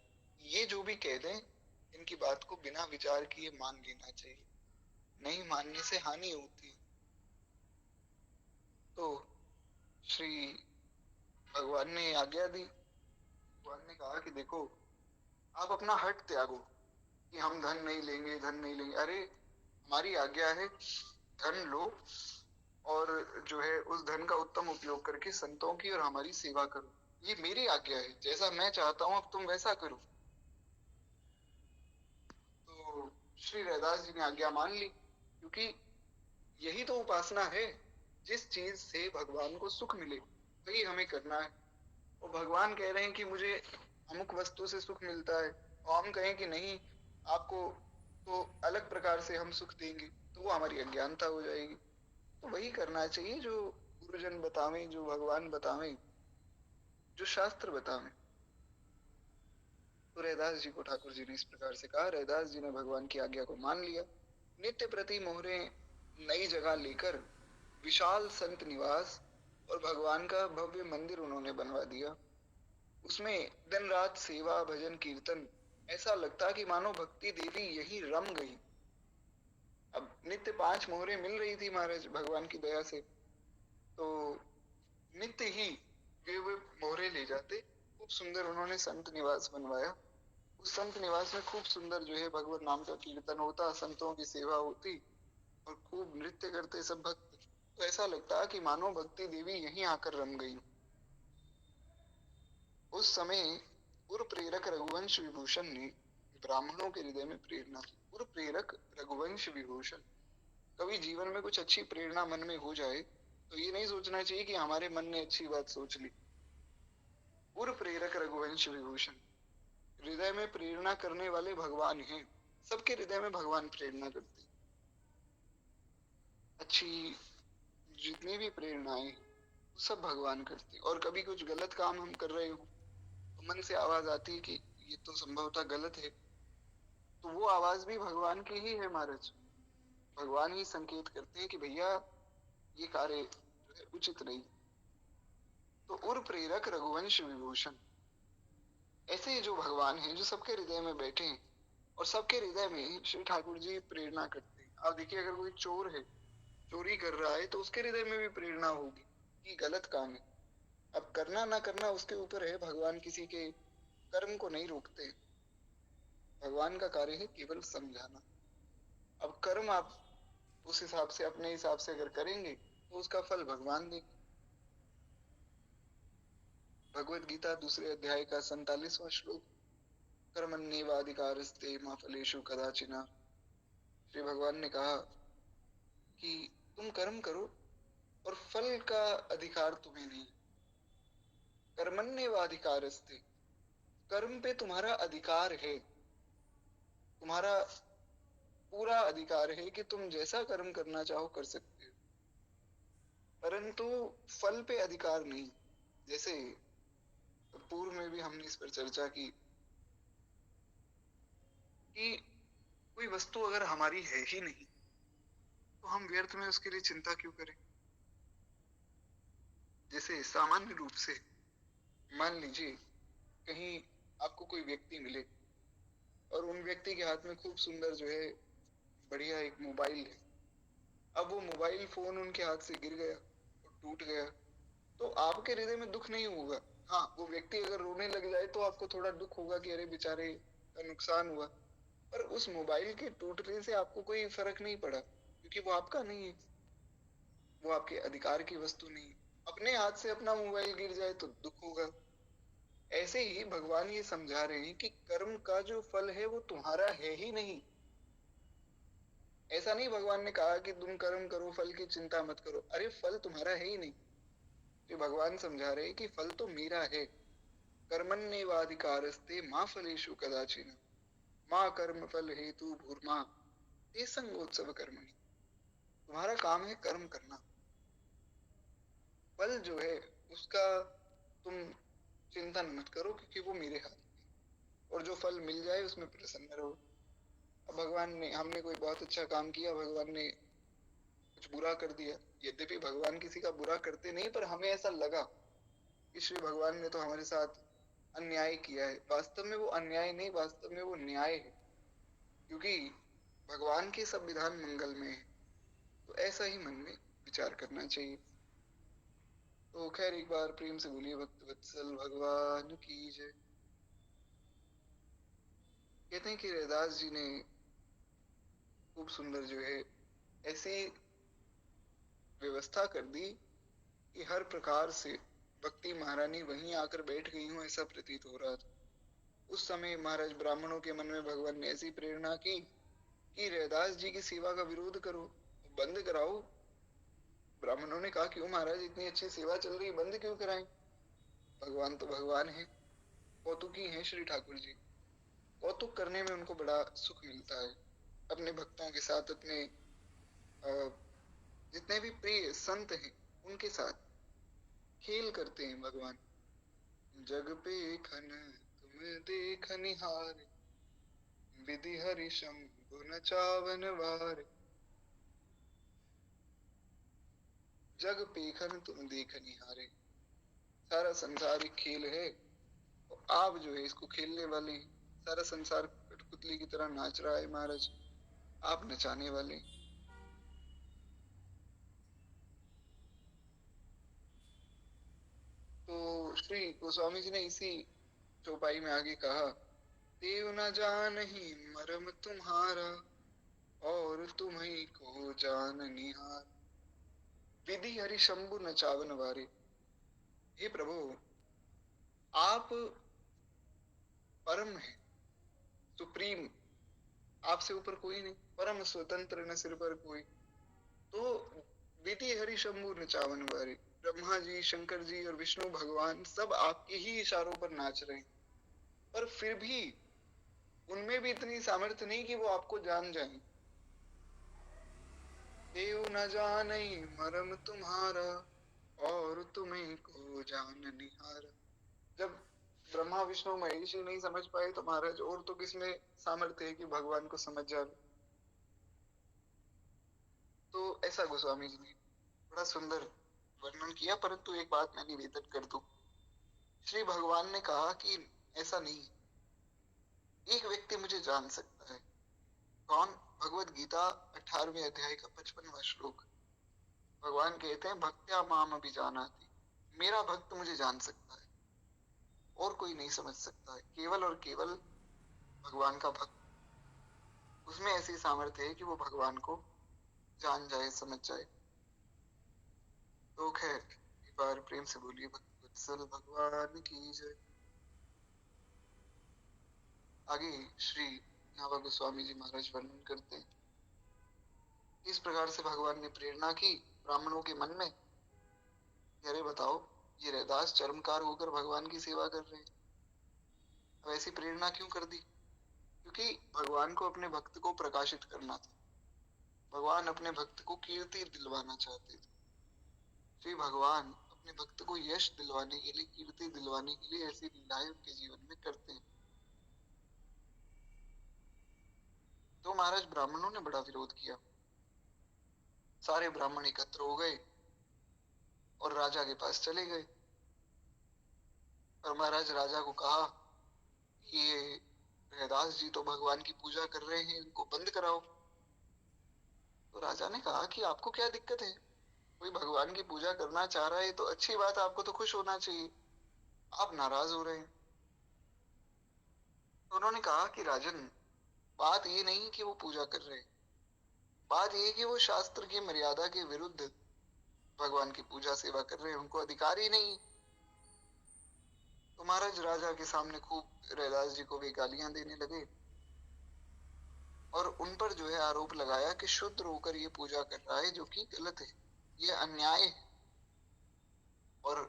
ये जो भी कह दें इनकी बात को बिना विचार किए मान लेना चाहिए, नहीं मानने से हानि होती है। तो श्री भगवान ने आज्ञा दी। भगवान ने कहा कि देखो आप अपना हट त्यागो कि हम धन नहीं लेंगे, धन नहीं लेंगे। अरे हमारी आज्ञा है धन लो और जो है उस धन का उत्तम उपयोग करके संतों की और हमारी सेवा करो। ये मेरी आज्ञा है, जैसा मैं चाहता हूं अब तुम वैसा करो। तो श्री रैदास जी ने आज्ञा मान ली, क्योंकि यही तो उपासना है। जिस चीज से भगवान को सुख मिले वही हमें करना है। और भगवान कह रहे हैं कि मुझे अमुक वस्तु से सुख मिलता है और हम कहें कि नहीं आपको तो अलग प्रकार से हम सुख देंगे, तो वो हमारी अज्ञानता हो जाएगी। तो वही करना चाहिए जो गुरुजन बतावें, जो भगवान बतावें, जो शास्त्र बतावें। तो रैदास जी को ठाकुर जी ने इस प्रकार से कहा। रैदास जी ने भगवान की आज्ञा को मान लिया। नित्य प्रति मोहरे नई जगह लेकर विशाल संत निवास और भगवान का भव्य मंदिर उन्होंने बनवा दिया। उसमें दिन रात सेवा भजन कीर्तन, ऐसा लगता कि मानो भक्ति देवी यही रम गई। अब नित्य 5 मोहरे मिल रही थी महाराज भगवान की दया से, तो नित्य ही वे मोहरे ले जाते। खूब सुंदर उन्होंने संत निवास बनवाया। उस संत निवास में खूब सुंदर जो है भगवत नाम का कीर्तन होता, संतों की सेवा होती और खूब नृत्य करते सब भक्त। तो ऐसा लगता कि मानो भक्ति देवी यहीं आकर रम गई। उस समय उर प्रेरक रघुवंश विभूषण ने ब्राह्मणों के हृदय में प्रेरणा की। उर प्रेरक रघुवंश विभूषण, कभी जीवन में कुछ अच्छी प्रेरणा मन में हो जाए तो ये नहीं सोचना चाहिए कि हमारे मन ने अच्छी बात सोच ली। उर प्रेरक रघुवंश विभूषण, हृदय में प्रेरणा करने वाले भगवान हैं। सबके हृदय में भगवान प्रेरणा करते हैं। अच्छी जितनी भी प्रेरणाएं सब भगवान करते हैं। और कभी कुछ गलत काम हम कर रहे हो तो मन से आवाज आती है कि ये तो संभवतः गलत है, तो वो आवाज भी भगवान की ही है महाराज। भगवान ही संकेत करते हैं कि भैया ये कार्य जो है उचित नहीं। तो उर प्रेरक रघुवंश विभूषण, ऐसे जो भगवान हैं जो सबके हृदय में बैठे हैं और सबके हृदय में श्री ठाकुर जी प्रेरणा करते हैं। आप देखिए अगर कोई चोर है, चोरी कर रहा है, तो उसके हृदय में भी प्रेरणा होगी कि गलत काम है। अब करना ना करना उसके ऊपर है, भगवान किसी के कर्म को नहीं रोकते। भगवान का कार्य है केवल समझाना। अब कर्म आप उस हिसाब से अपने हिसाब से अगर करेंगे तो उसका फल भगवान देंगे। भगवत गीता 2 अध्याय का 47वां श्लोक, कर्मण्येवाधिकारस्ते मा फलेषु कदाचन। श्री भगवान ने कहा कि तुम कर्म करो और फल फल का अधिकार तुम्हें नहीं। कर्मण्येवाधिकारस्ते, कर्म पे तुम्हारा अधिकार है, तुम्हारा पूरा अधिकार है कि तुम जैसा कर्म करना चाहो कर सकते हो, परंतु फल पे अधिकार नहीं। जैसे पूर्व में भी हमने इस पर चर्चा की कि कोई वस्तु अगर हमारी है ही नहीं तो हम व्यर्थ में उसके लिए चिंता क्यों करें। जैसे सामान्य रूप से मान लीजिए कहीं आपको कोई व्यक्ति मिले और उन व्यक्ति के हाथ में खूब सुंदर जो है बढ़िया एक मोबाइल है। अब वो मोबाइल फोन उनके हाथ से गिर गया और टूट गया तो आपके हृदय में दुख नहीं होगा। हाँ, वो व्यक्ति अगर रोने लग जाए तो आपको थोड़ा दुख होगा कि अरे बेचारे का नुकसान हुआ, पर उस मोबाइल के टूटने से आपको कोई फर्क नहीं पड़ा क्योंकि वो आपका नहीं है, वो आपके अधिकार की वस्तु नहीं है। अपने हाथ से अपना मोबाइल गिर जाए तो दुख होगा। ऐसे ही भगवान ये समझा रहे हैं कि कर्म का जो फल है वो तुम्हारा है ही नहीं। ऐसा नहीं भगवान ने कहा कि तुम कर्म करो फल की चिंता मत करो, अरे फल तुम्हारा है ही नहीं। तो भगवान समझा रहे हैं कि फल तो मेरा है। कर्मण्येवाधिकारस्ते मा फलेषु कदाचिन माँ कर्म फल हेतु भूर्मा ते संगोत्सव कर्मणि। तुम्हारा काम है कर्म करना, फल जो है उसका तुम चिंतन मत करो क्योंकि वो मेरे हाथ में, और जो फल मिल जाए उसमें प्रसन्न रहो। अब भगवान ने, हमने कोई बहुत अच्छा काम किया, भगवान ने कुछ बुरा कर दिया, यद्यपि भगवान किसी का बुरा करते नहीं, पर हमें ऐसा लगा कि श्री भगवान ने तो हमारे साथ अन्याय किया है। वास्तव में वो अन्याय नहीं, वास्तव में वो न्याय है, क्योंकि भगवान के सब विधान मंगल में है। तो ऐसा ही मन में विचार करना चाहिए। तो खैर एक बार प्रेम से बोलिए भक्त वत्सल भगवान की जय। कहते हैं कि रैदास जी ने खूब सुंदर जो है ऐसी व्यवस्था कर दी कि हर प्रकार से भक्ति महारानी वहीं आकर बैठ गई हूँ ऐसा प्रतीत हो रहा था। उस समय महाराज ब्राह्मणों के मन में भगवान ने ऐसी प्रेरणा की कि रैदास जी की सेवा का विरोध करो, बंद कराओ। ब्राह्मणों ने कहा क्यों महाराज, इतनी अच्छी सेवा चल रही, बंद क्यों कराएं। भगवान तो भगवान है, कौतुकी हैं श्री ठाकुर जी। कौतुक करने में उनको बड़ा सुख मिलता है। अपने भक्तों के साथ, अपने जितने भी प्रिय संत हैं उनके साथ खेल करते हैं भगवान। जग पे खन तुम देख निहार, विधि हरि शंभु नचावन वार। जग पेखन तुम देख निहारे, सारा संसार एक खेल है और आप जो है इसको खेलने वाले हैं। सारा संसार कठपुतली की तरह नाच रहा है महाराज, आप नचाने वाले। तो श्री गोस्वामी जी ने इसी चौपाई में आगे कहा, देव न जानहि मर्म तुम्हारा और तुम्हीं को जान निहार, विधि हरि शंभु नचावन वारे। हे प्रभु, आप परम है, सुप्रीम, आपसे ऊपर कोई नहीं, परम स्वतंत्र न सिर पर कोई। तो विधि हरि शंभु नचावन वारे, ब्रह्मा जी, शंकर जी और विष्णु भगवान सब आपके ही इशारों पर नाच रहे हैं, पर फिर भी उनमें भी इतनी सामर्थ्य नहीं कि वो आपको जान जाएं। देव न जानई मरम तुम्हारा और तुम्हें को जान निहारा। जब ब्रह्मा विष्णु महेश ही नहीं समझ पाए तो महाराज और तो किसमें सामर्थ्य है कि भगवान को समझ जाए। तो ऐसा गोस्वामी जी ने बड़ा सुंदर वर्णन किया, परंतु एक बात मैं निवेदन कर दूं। श्री भगवान ने कहा कि ऐसा नहीं, एक व्यक्ति मुझे जान सकता है। कौन? भगवत गीता 18वें अध्याय का 55वां श्लोक। भगवान कहते हैं भक्त्या माम अभिजानाति, मेरा भक्त मुझे जान सकता है, और कोई नहीं समझ सकता है। केवल और केवल भगवान का भक्त, उसमें ऐसी सामर्थ्य है कि वो भगवान को जान जाए, समझ जाए। तो खैर एक बार प्रेम से बोलिए भक्त वत्सल भगवान की जय। आगे श्री नावा गोस्वामी जी महाराज वर्णन करते हैं, इस प्रकार से भगवान ने प्रेरणा की ब्राह्मणों के मन में कि अरे बताओ, ये रैदास चरमकार होकर भगवान की सेवा कर रहे हैं, अब ऐसी प्रेरणा क्यों कर दी? क्योंकि भगवान को अपने भक्त को प्रकाशित करना था। भगवान अपने भक्त को कीर्ति दिलवाना चाहते थे। श्री भगवान अपने भक्त को यश दिलवाने के लिए, कीर्ति दिलवाने के लिए ऐसी लीलाएं उनके जीवन में करते हैं। तो महाराज ब्राह्मणों ने बड़ा विरोध किया। सारे ब्राह्मण एकत्र हो गए और राजा के पास चले गए और महाराज राजा को कहा कि ये रैदास जी तो भगवान की पूजा कर रहे हैं, इनको बंद कराओ। तो राजा ने कहा कि आपको क्या दिक्कत है? कोई भगवान की पूजा करना चाह रहा है तो अच्छी बात, आपको तो खुश होना चाहिए, आप नाराज हो रहे हैं। तो उन्होंने कहा कि राजन, बात ये नहीं कि वो पूजा कर रहे हैं, बात ये कि वो शास्त्र की मर्यादा के विरुद्ध भगवान की पूजा सेवा कर रहे हैं, उनको अधिकार ही नहीं। तो महाराज राजा के सामने खूब रैदास जी को भी गालियां देने लगे और उन पर जो है आरोप लगाया कि शूद्र होकर ये पूजा कर रहा है, जो कि गलत है, ये अन्याय है। और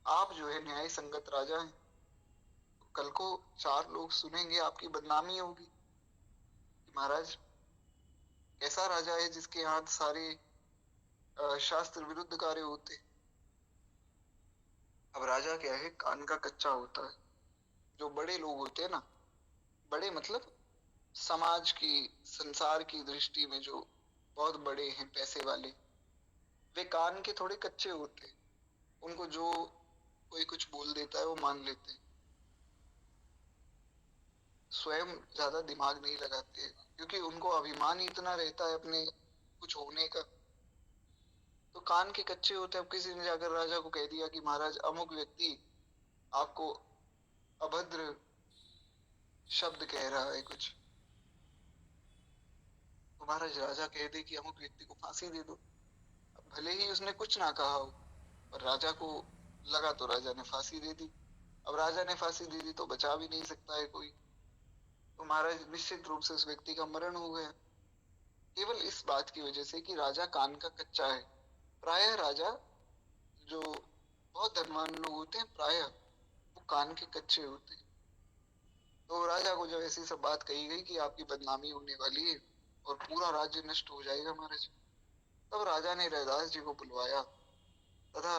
आप जो है न्याय संगत राजा हैं, तो कल को 4 लोग सुनेंगे, आपकी बदनामी होगी कि महाराज ऐसा राजा है जिसके हाथ सारे शास्त्र विरुद्ध कार्य होते। अब राजा क्या है, कान का कच्चा होता है। जो बड़े लोग होते हैं ना, बड़े मतलब समाज की, संसार की दृष्टि में जो बहुत बड़े हैं, पैसे वाले, वे कान के थोड़े कच्चे होते हैं। उनको जो कोई कुछ बोल देता है वो मान लेते हैं, स्वयं ज्यादा दिमाग नहीं लगाते, क्योंकि उनको अभिमान ही इतना रहता है अपने कुछ होने का। तो कान के कच्चे होते हैं। अब किसी ने जाकर राजा को कह दिया कि महाराज अमुक व्यक्ति आपको अभद्र शब्द कह रहा है कुछ, तो महाराज राजा कह दे कि अमुक व्यक्ति को फांसी दे दो। अब भले ही उसने कुछ ना कहा हो, पर राजा को लगा तो राजा ने फांसी दे दी। अब राजा ने फांसी दे दी तो बचा भी नहीं सकता है कोई। तो महाराज निश्चित रूप से उस व्यक्ति का मरण हो गया, केवल इस बात की वजह से कि राजा कान का कच्चा है। प्रायः राजा जो बहुत धनवान लोग होते हैं, प्रायः वो कान के कच्चे होते हैं। तो राजा को जब ऐसी सब बात कही गई कि आपकी बदनामी होने वाली है और पूरा राज्य नष्ट हो जाएगा महाराज, तब राजा ने रैदास जी को बुलवाया तथा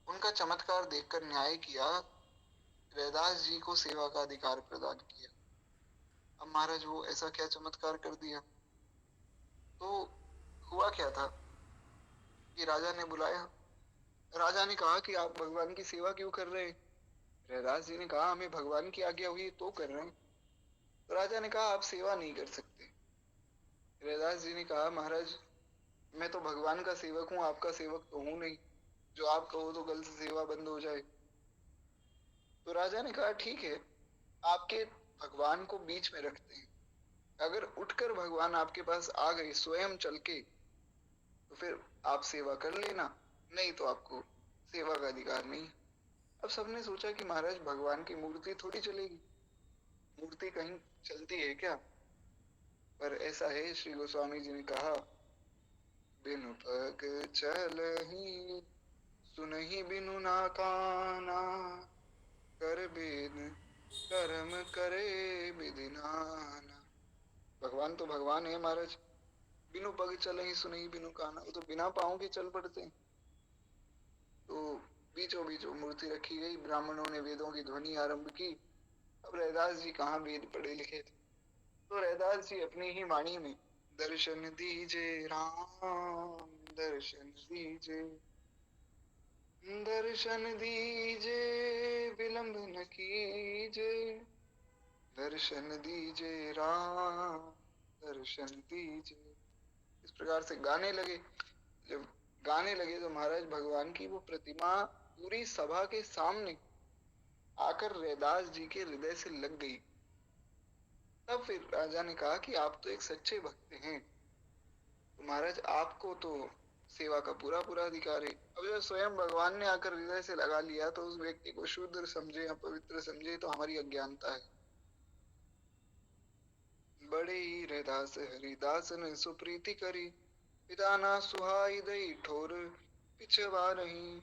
उनका चमत्कार देखकर न्याय किया, रैदास जी को सेवा का अधिकार प्रदान किया। अब महाराज वो ऐसा क्या चमत्कार कर दिया? तो हुआ क्या था कि राजा ने बुलाया, राजा ने कहा कि आप भगवान की सेवा क्यों कर रहे हैं? रैदास जी ने कहा हमें भगवान की आज्ञा हुई तो कर रहे हैं। तो राजा ने कहा आप सेवा नहीं कर सकते। रैदास जी ने कहा महाराज मैं तो भगवान का सेवक हूँ, आपका सेवक तो हूँ नहीं, जो आप कहो तो कल से सेवा बंद हो जाए। तो राजा ने कहा ठीक है, आपके भगवान को बीच में रखते हैं, अगर उठकर भगवान आपके पास आ गए स्वयं चल के तो फिर आप सेवा कर लेना, नहीं तो आपको सेवा का अधिकार नहीं। अब सबने सोचा कि महाराज भगवान की मूर्ति थोड़ी चलेगी, मूर्ति कहीं चलती है क्या? पर ऐसा है, श्री गोस्वामी जी ने कहा बिनु पग चलहि सुनहि बिनु ना काना, कर बिन कर्म करे विधि नाना। भगवान तो भगवान है महाराज, बिनु पग चलहि सुनहि बिनु काना, वो तो बिना पाँव के चल पड़ते हैं। तो बीचों बीच मूर्ति रखी गई, ब्राह्मणों ने वेदों की ध्वनि आरंभ की। अब रैदास जी कहाँ वेद पढ़े लिखे थे, तो रैदास जी अपनी ही वाणी में दर्शन दीजे राम, दर्शन दीजे, दर्शन दीजे विलंब न कीजे, दर्शन दीजे राम, दर्शन दीजे। इस प्रकार से गाने लगे। जब गाने लगे तो महाराज भगवान की वो प्रतिमा पूरी सभा के सामने आकर रैदास जी के हृदय से लग गई। तब फिर राजा ने कहा कि आप तो एक सच्चे भक्त हैं, तो महाराज आपको तो सेवा का पूरा पूरा अधिकार है। अब जब स्वयं भगवान ने आकर हृदय से लगा लिया तो उस व्यक्ति को शूद्र समझे या पवित्र समझे तो हमारी अज्ञानता है। बड़े ही रैदास हरिदास ने सुप्रीति करी, पिता ना सुहाई दई ठोर पिछवा रही,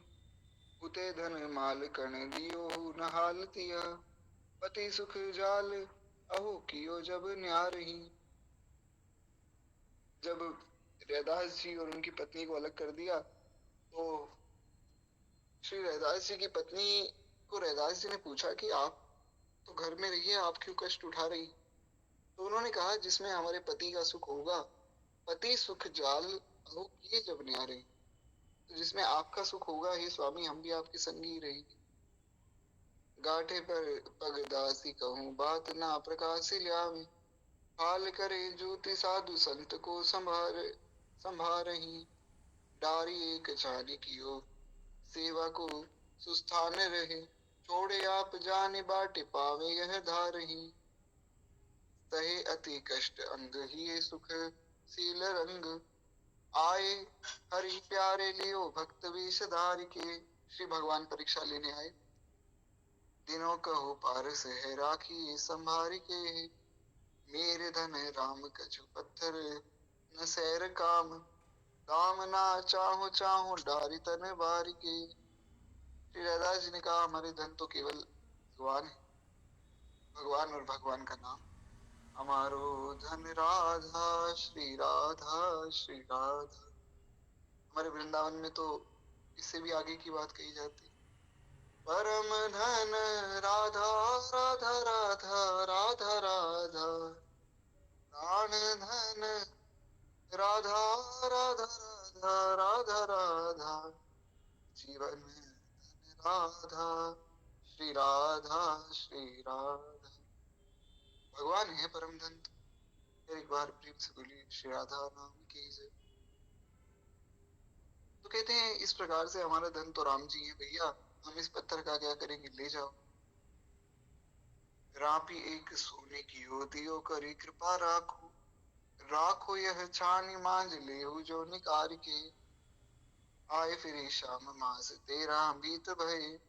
उते धन माल कण दियो न हालतिया, पति सुख जाल अहो कियो जब न्यारही। जब रैदास जी और उनकी पत्नी को अलग कर दिया तो श्री रैदास जी की पत्नी को रैदास जी ने पूछा कि आप तो घर में रहिए, आप क्यों कष्ट उठा रही। तो उन्होंने कहा जिसमें हमारे पति का सुख होगा, पति सुख जाल अहो किए जब न्यारे, तो जिसमें आपका सुख होगा हे स्वामी हम भी आपके संगी रहेंगे। गाठे पर पग दासी कहूँ बात ना प्रकाश ल्यावे, हाल करे ज्योति साधु संत को संभारही। डारी एक छानी कियो सेवा को सुस्थान रहे, छोड़े आप जाने बाटे पावे यह धारही। सहे अति कष्ट अंग ही सुख सील रंग, आए हरि प्यारे लियो भक्त वेश धार के। श्री भगवान परीक्षा लेने आए, दिनों कहो पारस है राखी संभारी के, मेरे धन राम कछु पत्थर न सैर काम, काम ना चाहो चाहो डारी तन बारी के। श्री रैदास जी ने कहा हमारे धन तो केवल भगवान है, भगवान और भगवान का नाम। हमारो धन राधा श्री राधा श्री राधा। हमारे वृंदावन में तो इससे भी आगे की बात कही जाती, परम धन राधा राधा राधा राधा राधा, प्राण धन राधा राधा राधा राधा राधा, जीवन धन राधा श्री राधा श्री राधा। भगवान है परम धन। फिर एक बार प्रेम से बोलिए श्री राधा नाम की जय। तो कहते हैं इस प्रकार से हमारा धन तो राम जी है भैया, हम इस पत्थर का क्या करेंगे, ले जाओ। रापी एक सोने की हो दियो करी कृपा राखो, राखो यह छानी मांझ लेहु जो निकार के। आए फिर श्याम मास तेरा बीत भये,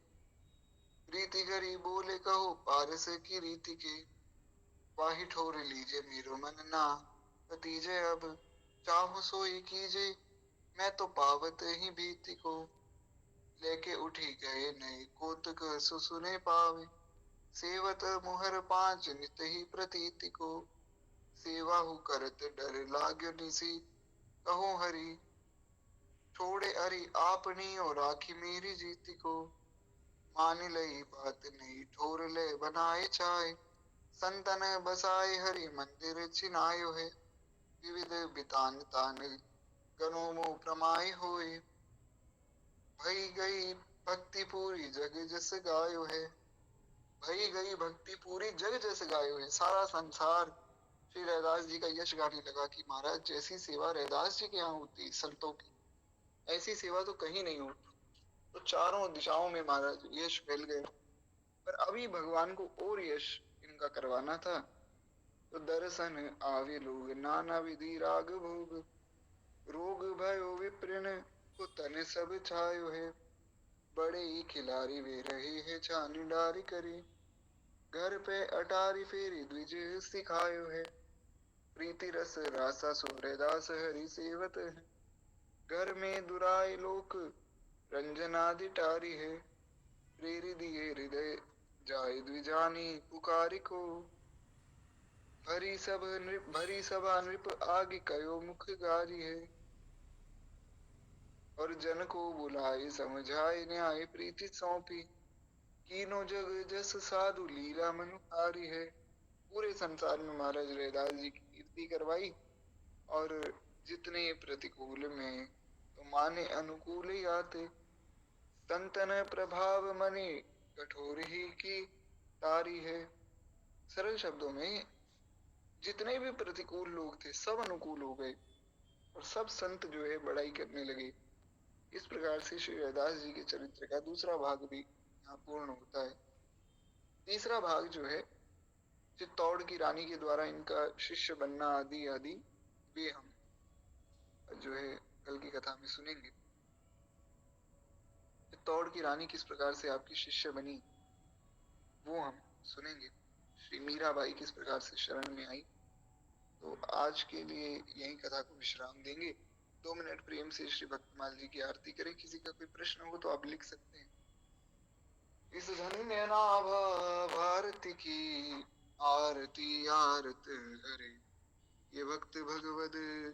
रीति करी बोले कहो पारस की रीति के। वाही ठोर लीजे मेरो मन ना भतीजे, अब चाहो सोई कीजे मैं तो पावत ही भीति को। लेके उठी गए नए कोतक सुसुने पावे, सेवत मुहर पांच नित ही प्रतीति को। सेवा हु करत डर लाग्यो निसी कहो हरि, छोड़े अरि आपनी और राखी मेरी जीती को। मान लई बात नहीं ठोर ले बनाए चाहे, संतन बसाए हरि मंदिर चिनायो है। विविध बितान तान गनो मोह प्रमाय होए, भई गई भक्ति पूरी जग जस गायो है। भई गई भक्ति पूरी जग जस गायो है, सारा संसार श्री रैदास जी का यश गाने लगा कि महाराज जैसी सेवा रैदास जी के यहाँ होती संतों की, ऐसी सेवा तो कहीं नहीं होती। तो चारों दिशाओं में महाराज यश फैल गए। पर अभी भगवान को और यश इनका करवाना था, तो दर्शन आवे लोग नाना विधि राग भोग, रोग भयो विप्रिन को तन सब छायो है। बड़े ही खिलारी वे रहे हैं छानी डारी करी, घर पे अटारी फेरी द्विज सिखायो है। प्रीति रस रासा सूर्यदास हरि सेवत है, घर में दुराई लोक रंजनादि टारी है। प्रेरी दिए हृदय जाय द्विजानी पुकारी को, भरी सभा नृप आगे कयो मुख गारी है। और जन को बुलाए समझाए न्याय प्रीति सौंपी, कीनो जग जस साधु लीला मनुहारी है। पूरे संसार में महाराज रैदास जी की कीर्ति करवाई, और जितने प्रतिकूल में तो माने अनुकूल ही आते। संतन प्रभाव मने कठोर ही की तारी है। सरल शब्दों में जितने भी प्रतिकूल लोग थे सब अनुकूल हो गए, और सब संत जो है बड़ाई करने लगे। इस प्रकार से श्री रैदास जी के चरित्र का दूसरा भाग भी यहाँ पूर्ण होता है। तीसरा भाग जो है चित्तौड़ की रानी के द्वारा इनका शिष्य बनना आदि आदि, वे हम जो है कल की कथा में सुनेंगे। चित्तौड़ की रानी किस प्रकार से आपकी शिष्य बनी वो हम सुनेंगे। श्री मीराबाई किस प्रकार से शरण में आई। तो आज के लिए यही कथा को विश्राम देंगे। 2 मिनट प्रेम से श्री भक्तमाल जी की आरती करें। किसी का कोई प्रश्न हो तो आप लिख सकते हैं। इस धन्य नाभा भारती की आरती आरत हरे। ये भक्त भगवद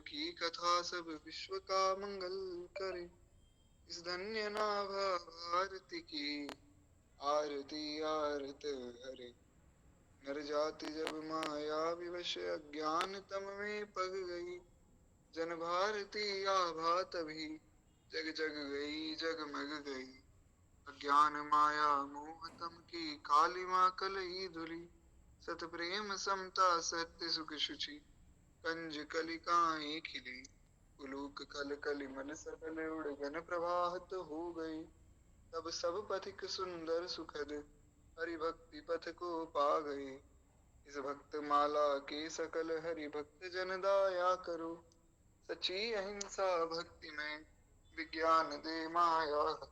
की कथा सब विश्व का मंगल करे। इस धन्य नाभा भारती की आरती आरत हरे। नर जाति जब माया विवश अज्ञान तम में पग गई, जन भारती आभा तभी जग जग गई जगमग गई। अज्ञान माया मोह तम की कालिमा कलई धुली, सत प्रेम समता सत्य सुख शुचि कंज कलिकाएं खिली। उलूक कल कलि मन सकल उड़गन प्रवाहित हो गई, तब सब पथिक सुंदर सुखद हरि भक्ति पथ को पा गए। इस भक्त माला के सकल हरि भक्त जन दाया करो, सच्ची अहिंसा भक्ति में विज्ञान दे माया।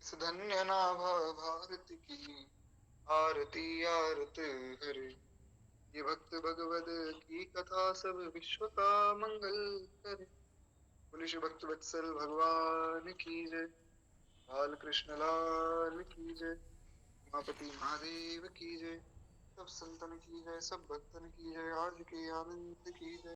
इस धन्य नाभा भारत की आरती आरत हरे। ये भक्त भगवद की कथा सब विश्व का मंगल करे। बोले श्री भक्त वत्सल भगवान की जय। बाल कृष्ण लाल की जय। उमापति महादेव की जय। सब संतन की जय, सब भक्तन की जय। आज के आनंद की जय।